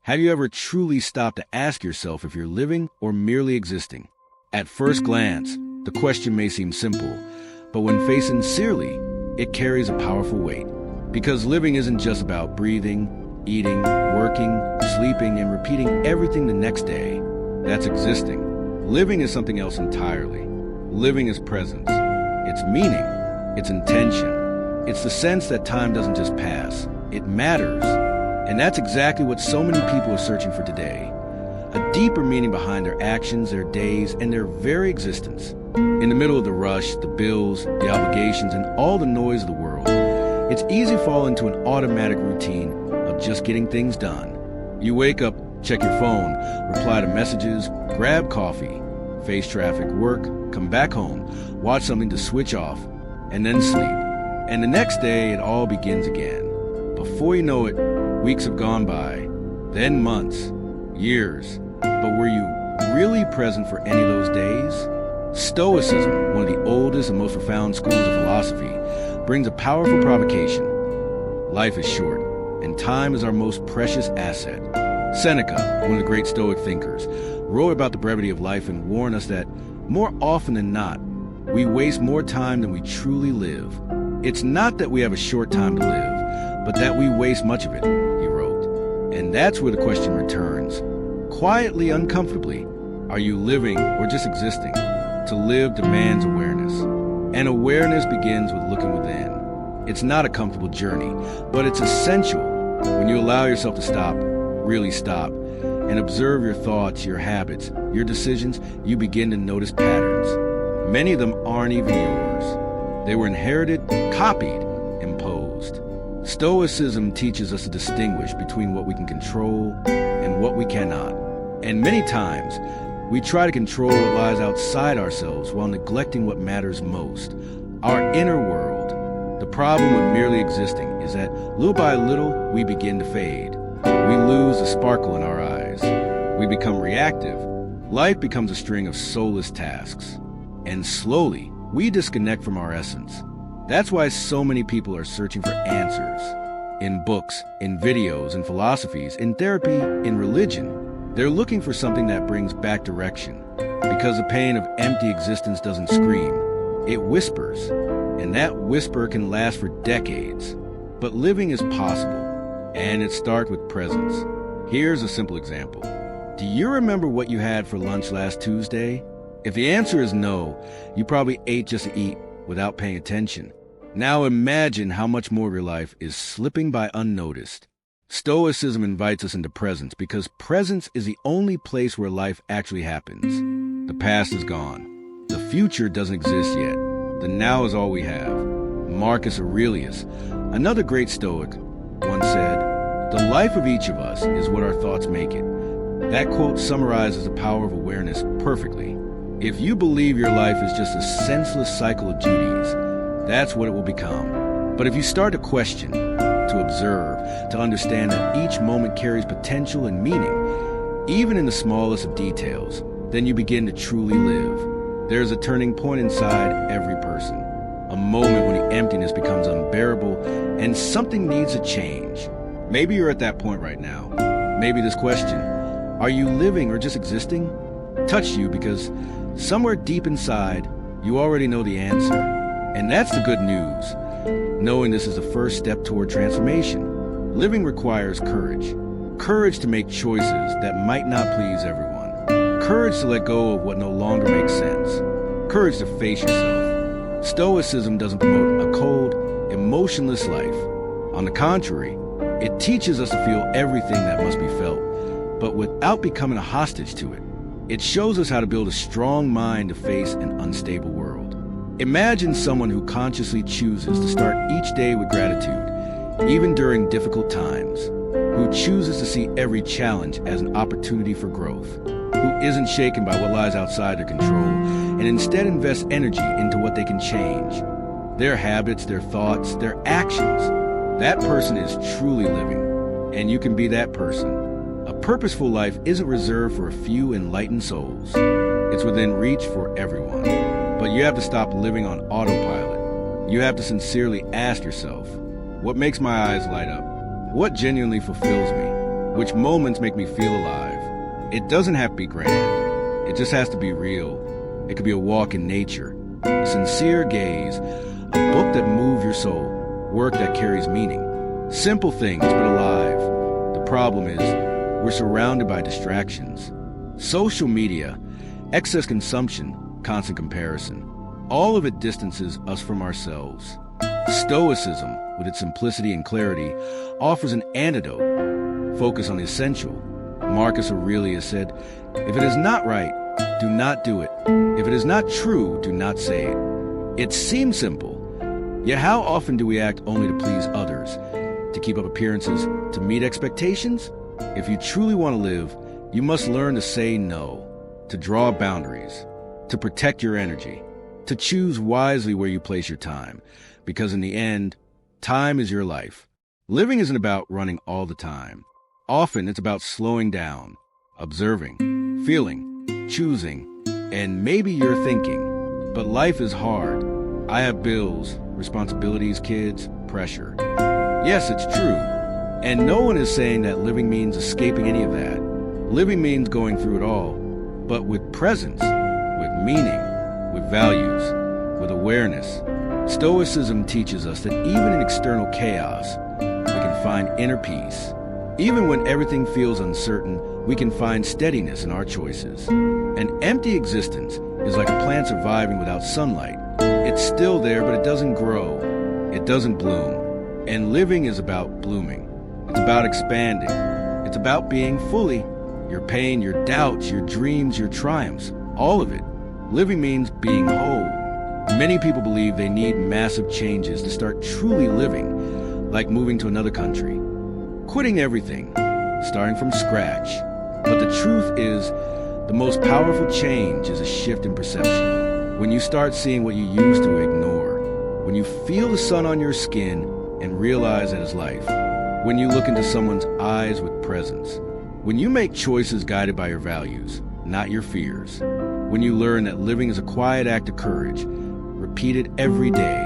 Have you ever truly stopped to ask yourself if you're living or merely existing? At first glance, the question may seem simple, but when faced sincerely, it carries a powerful weight. Because living isn't just about breathing, eating, working, sleeping, and repeating everything the next day. That's existing. Living is something else entirely. Living is presence. It's meaning. It's intention. It's the sense that time doesn't just pass. It matters. And that's exactly what so many people are searching for today. A deeper meaning behind their actions, their days, and their very existence. In the middle of the rush, the bills, the obligations, and all the noise of the world, it's easy to fall into an automatic routine of just getting things done. You wake up, check your phone, reply to messages, grab coffee, face traffic, work, come back home, watch something to switch off, and then sleep. And the next day, it all begins again. Before you know it, weeks have gone by, then months, years. But were you really present for any of those days? Stoicism, one of the oldest and most profound schools of philosophy, brings a powerful provocation. Life is short, and time is our most precious asset. Seneca, one of the great Stoic thinkers, wrote about the brevity of life and warned us that, more often than not, we waste more time than we truly live. It's not that we have a short time to live, but that we waste much of it, he wrote. And that's where the question returns. Quietly, uncomfortably, are you living or just existing? To live demands awareness. And awareness begins with looking within. It's not a comfortable journey, but it's essential. When you allow yourself to stop, really stop, and observe your thoughts, your habits, your decisions, you begin to notice patterns. Many of them aren't even yours. They were inherited, copied, imposed. Stoicism teaches us to distinguish between what we can control and what we cannot. And many times, we try to control what lies outside ourselves while neglecting what matters most, our inner world. The problem with merely existing is that little by little, we begin to fade. We lose the sparkle in our eyes. We become reactive. Life becomes a string of soulless tasks. And slowly, we disconnect from our essence. That's why so many people are searching for answers. In books, in videos, in philosophies, in therapy, in religion. They're looking for something that brings back direction. Because the pain of empty existence doesn't scream. It whispers. And that whisper can last for decades. But living is possible. And it starts with presence. Here's a simple example. Do you remember what you had for lunch last Tuesday? If the answer is no, you probably ate just to eat without paying attention. Now imagine how much more of your life is slipping by unnoticed. Stoicism invites us into presence because presence is the only place where life actually happens. The past is gone. The future doesn't exist yet. The now is all we have. Marcus Aurelius, another great Stoic, once said, "The life of each of us is what our thoughts make it." That quote summarizes the power of awareness perfectly. If you believe your life is just a senseless cycle of duties, that's what it will become. But if you start to question, to observe, to understand that each moment carries potential and meaning, even in the smallest of details, then you begin to truly live. There's a turning point inside every person, a moment when the emptiness becomes unbearable and something needs to change. Maybe you're at that point right now. Maybe this question, are you living or just existing, touched you because somewhere deep inside, you already know the answer. And that's the good news. Knowing this is the first step toward transformation. Living requires courage. Courage to make choices that might not please everyone. Courage to let go of what no longer makes sense. Courage to face yourself. Stoicism doesn't promote a cold, emotionless life. On the contrary, it teaches us to feel everything that must be felt, but without becoming a hostage to it. It shows us how to build a strong mind to face an unstable world. Imagine someone who consciously chooses to start each day with gratitude, even during difficult times, who chooses to see every challenge as an opportunity for growth, who isn't shaken by what lies outside their control, and instead invests energy into what they can change. Their habits, their thoughts, their actions. That person is truly living, and you can be that person. A purposeful life isn't reserved for a few enlightened souls. It's within reach for everyone. But you have to stop living on autopilot. You have to sincerely ask yourself, what makes my eyes light up? What genuinely fulfills me? Which moments make me feel alive? It doesn't have to be grand. It just has to be real. It could be a walk in nature, a sincere gaze, a book that moves your soul, work that carries meaning. Simple things, but alive. The problem is, we're surrounded by distractions. Social media, excess consumption, constant comparison. All of it distances us from ourselves. Stoicism, with its simplicity and clarity, offers an antidote. Focus on the essential. Marcus Aurelius said, "If it is not right, do not do it. If it is not true, do not say it." It seems simple, yet how often do we act only to please others, to keep up appearances, to meet expectations? If you truly want to live, you must learn to say no, to draw boundaries, to protect your energy, to choose wisely where you place your time, because in the end, time is your life. Living isn't about running all the time. Often it's about slowing down, observing, feeling, choosing, and maybe you're thinking, but life is hard. I have bills, responsibilities, kids, pressure. Yes, it's true. And no one is saying that living means escaping any of that. Living means going through it all, but with presence, with meaning, with values, with awareness. Stoicism teaches us that even in external chaos, we can find inner peace. Even when everything feels uncertain, we can find steadiness in our choices. An empty existence is like a plant surviving without sunlight. It's still there, but it doesn't grow. It doesn't bloom. And living is about blooming. It's about expanding. It's about being fully. Your pain, your doubts, your dreams, your triumphs, all of it. Living means being whole. Many people believe they need massive changes to start truly living, like moving to another country, quitting everything, starting from scratch. But the truth is, the most powerful change is a shift in perception. When you start seeing what you used to ignore, when you feel the sun on your skin and realize that it's life, when you look into someone's eyes with presence, when you make choices guided by your values, not your fears, when you learn that living is a quiet act of courage, repeated every day,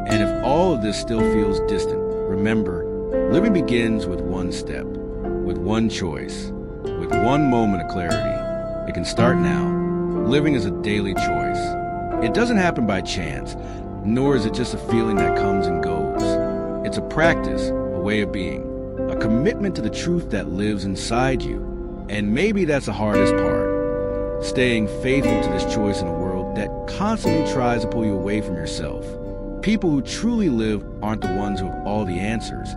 and if all of this still feels distant, remember, living begins with one step, with one choice, with one moment of clarity. It can start now. Living is a daily choice. It doesn't happen by chance, nor is it just a feeling that comes and goes. It's a practice, a way of being, a commitment to the truth that lives inside you. And maybe that's the hardest part, staying faithful to this choice in a world that constantly tries to pull you away from yourself. People who truly live aren't the ones who have all the answers.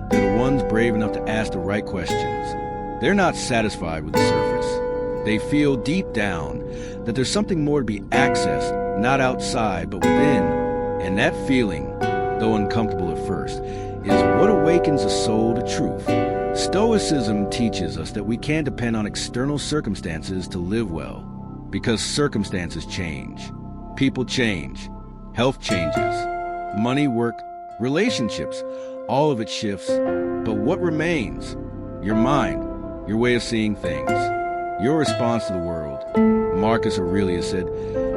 They're the ones brave enough to ask the right questions. They're not satisfied with the surface. They feel deep down that there's something more to be accessed, not outside, but within. And that feeling, though uncomfortable at first, is what awakens a soul to truth. Stoicism teaches us that we can't depend on external circumstances to live well, because circumstances change. People change. Health changes. Money, work, relationships, all of it shifts. But what remains? Your mind, your way of seeing things, your response to the world. Marcus Aurelius said,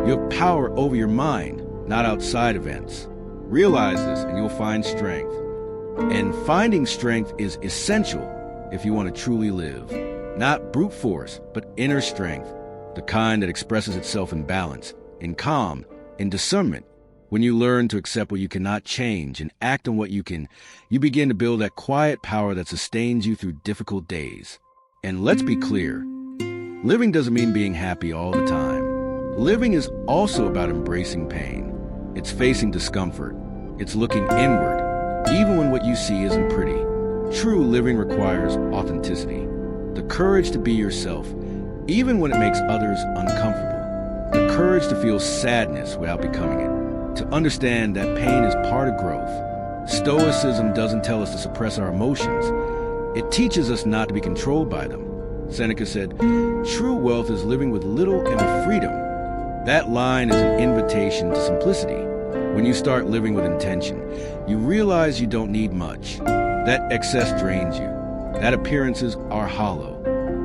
"You have power over your mind, not outside events." Realize this and you'll find strength. And finding strength is essential if you want to truly live. Not brute force, but inner strength. The kind that expresses itself in balance, in calm, in discernment. When you learn to accept what you cannot change and act on what you can, you begin to build that quiet power that sustains you through difficult days. And let's be clear, living doesn't mean being happy all the time. Living is also about embracing pain. It's facing discomfort. It's looking inward, even when what you see isn't pretty. True living requires authenticity, the courage to be yourself, even when it makes others uncomfortable, the courage to feel sadness without becoming it, to understand that pain is part of growth. Stoicism doesn't tell us to suppress our emotions. It teaches us not to be controlled by them. Seneca said, "True wealth is living with little and with freedom." That line is an invitation to simplicity. When you start living with intention, you realize you don't need much, that excess drains you, that appearances are hollow,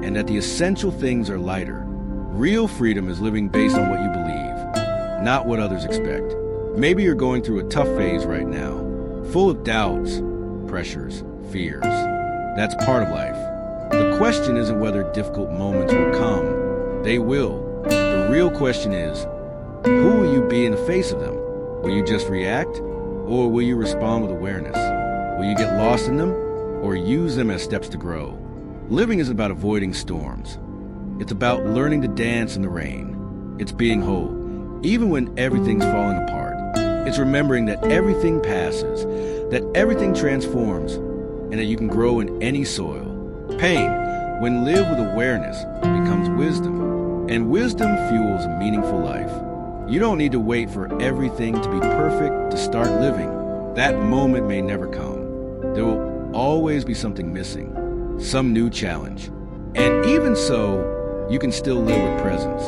and that the essential things are lighter. Real freedom is living based on what you believe, not what others expect. Maybe you're going through a tough phase right now, full of doubts, pressures, fears. That's part of life. The The question isn't whether difficult moments will come. They will. The real question is, who will you be in the face of them? Will you just react? Or will you respond with awareness? Will you get lost in them? Or use them as steps to grow? Living is about avoiding storms. It's about learning to dance in the rain. It's being whole, even when everything's falling apart. It's remembering that everything passes, that everything transforms, and that you can grow in any soil. Pain, when lived with awareness, becomes wisdom, and wisdom fuels a meaningful life. You don't need to wait for everything to be perfect to start living. That moment may never come. There will always be something missing, some new challenge. And even so, you can still live with presence.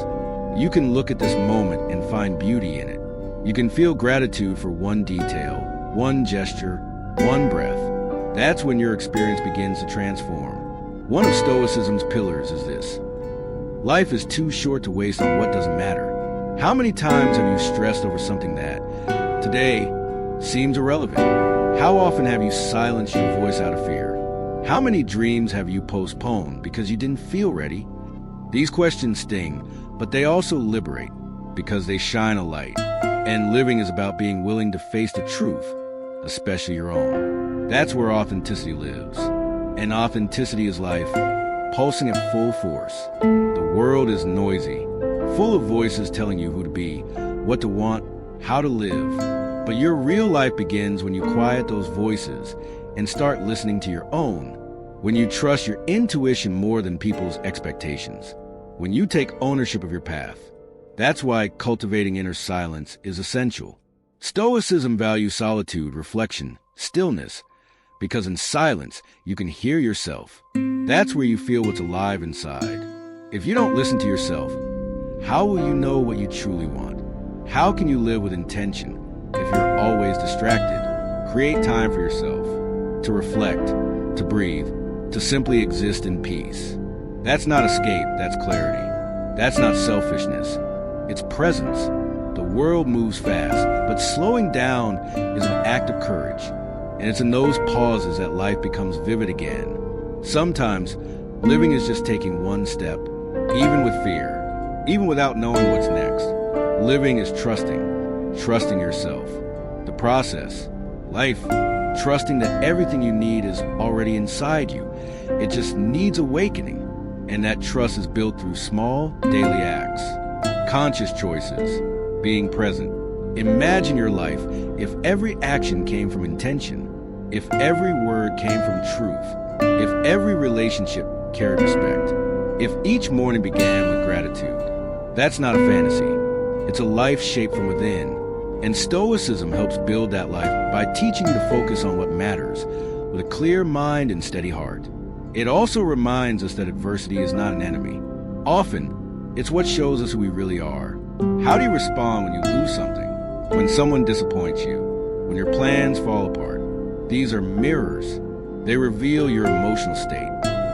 You can look at this moment and find beauty in it. You can feel gratitude for one detail, one gesture, one breath. That's when your experience begins to transform. One of Stoicism's pillars is this: life is too short to waste on what doesn't matter. How many times have you stressed over something that, today, seems irrelevant? How often have you silenced your voice out of fear? How many dreams have you postponed because you didn't feel ready? These questions sting, but they also liberate because they shine a light. And living is about being willing to face the truth, especially your own. That's where authenticity lives. And authenticity is life, pulsing at full force. The world is noisy, full of voices telling you who to be, what to want, how to live. But your real life begins when you quiet those voices and start listening to your own. When you trust your intuition more than people's expectations. When you take ownership of your path. That's why cultivating inner silence is essential. Stoicism values solitude, reflection, stillness, because in silence, you can hear yourself. That's where you feel what's alive inside. If you don't listen to yourself, how will you know what you truly want? How can you live with intention if you're always distracted? Create time for yourself, to reflect, to breathe, to simply exist in peace. That's not escape, that's clarity. That's not selfishness. It's presence. The world moves fast, but slowing down is an act of courage. And it's in those pauses that life becomes vivid again. Sometimes, living is just taking one step, even with fear, even without knowing what's next. Living is trusting yourself, the process, life, trusting that everything you need is already inside you. It just needs awakening. And that trust is built through small, daily acts. Conscious choices, being present. Imagine your life if every action came from intention, if every word came from truth, if every relationship carried respect, if each morning began with gratitude. That's not a fantasy. It's a life shaped from within. And Stoicism helps build that life by teaching you to focus on what matters with a clear mind and steady heart. It also reminds us that adversity is not an enemy. Often, it's what shows us who we really are. How do you respond when you lose something? When someone disappoints you? When your plans fall apart? These are mirrors. They reveal your emotional state,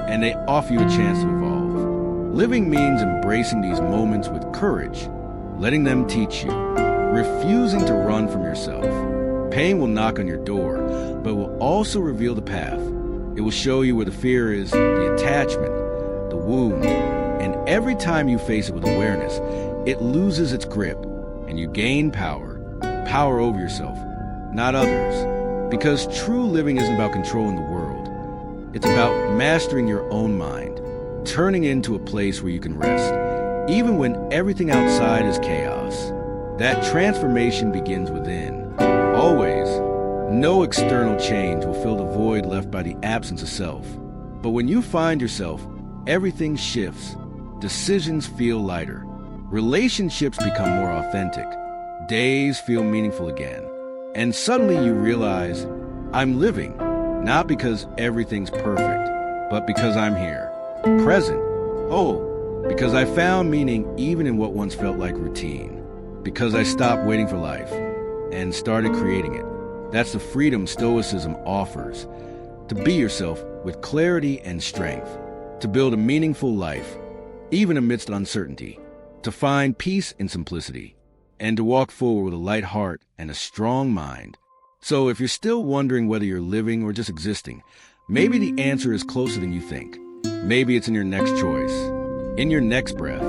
and they offer you a chance to evolve. Living means embracing these moments with courage, letting them teach you, refusing to run from yourself. Pain will knock on your door, but will also reveal the path. It will show you where the fear is, the attachment, the wound, and every time you face it with awareness, it loses its grip, and you gain power over yourself, not others. Because true living isn't about controlling the world. It's about mastering your own mind, turning into a place where you can rest, even when everything outside is chaos. That transformation begins within. Always. No external change will fill the void left by the absence of self. But when you find yourself, everything shifts. Decisions feel lighter. Relationships become more authentic. Days feel meaningful again. And suddenly you realize, I'm living, not because everything's perfect, but because I'm here, present, whole, because I found meaning even in what once felt like routine, because I stopped waiting for life and started creating it. That's the freedom Stoicism offers, to be yourself with clarity and strength, to build a meaningful life, even amidst uncertainty, to find peace in simplicity, and to walk forward with a light heart and a strong mind. So if you're still wondering whether you're living or just existing, maybe the answer is closer than you think. Maybe it's in your next choice, in your next breath,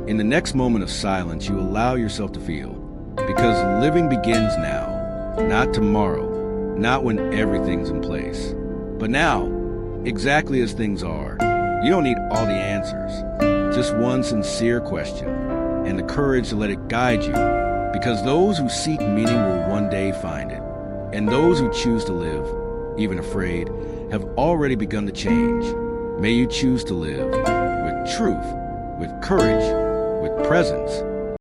in the next moment of silence you allow yourself to feel. Because living begins now, not tomorrow, not when everything's in place, but now, exactly as things are. You don't need all the answers, just one sincere question, and the courage to let it guide you, because those who seek meaning will one day find it, and those who choose to live, even afraid, have already begun to change. May you choose to live with truth, with courage, with presence,